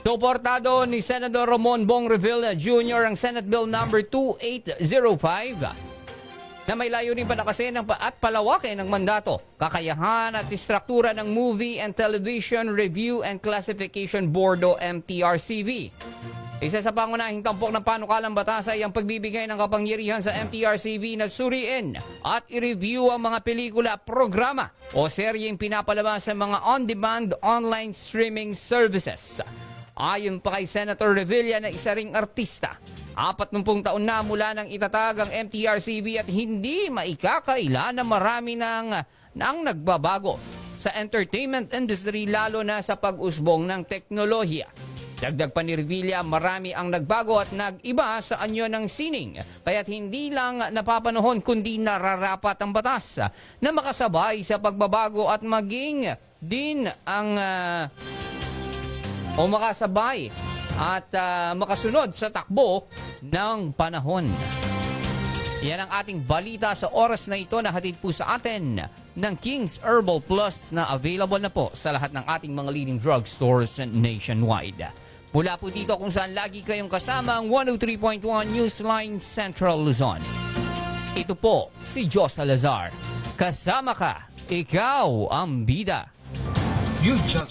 Suportado ni Senador Ramon Bong Revilla Jr. ang Senate Bill number 2805 na may layunin palakasin at palawakin ng mandato, kakayahan at istruktura ng Movie and Television Review and Classification Board o MTRCB. Isa sa pangunahing tampok ng panukalang batas ay ang pagbibigay ng kapangyarihan sa MTRCB na suriin at i-review ang mga pelikula, programa o seryeng pinapalabas sa mga on-demand online streaming services. Ayon pa kay Senator Revilla na isa ring artista, 40 taon na mula nang itatag ang MTRCB at hindi maikakaila na marami nang nagbabago sa entertainment industry lalo na sa pag-usbong ng teknolohiya. Dagdag pa ni Revilla, marami ang nagbago at nag-iba sa anyo ng sining, kaya't hindi lang napapanahon kundi nararapat ang batas na makasabay sa pagbabago at maging din ang makasabay at makasunod sa takbo ng panahon. Yan ang ating balita sa oras na ito na hatid po sa atin ng King's Herbal Plus na available na po sa lahat ng ating mga leading drugstores nationwide. Mula po dito kung saan lagi kayong kasama ang 103.1 Newsline Central Luzon. Ito po si Jos Salazar. Kasama ka, ikaw ang bida. You just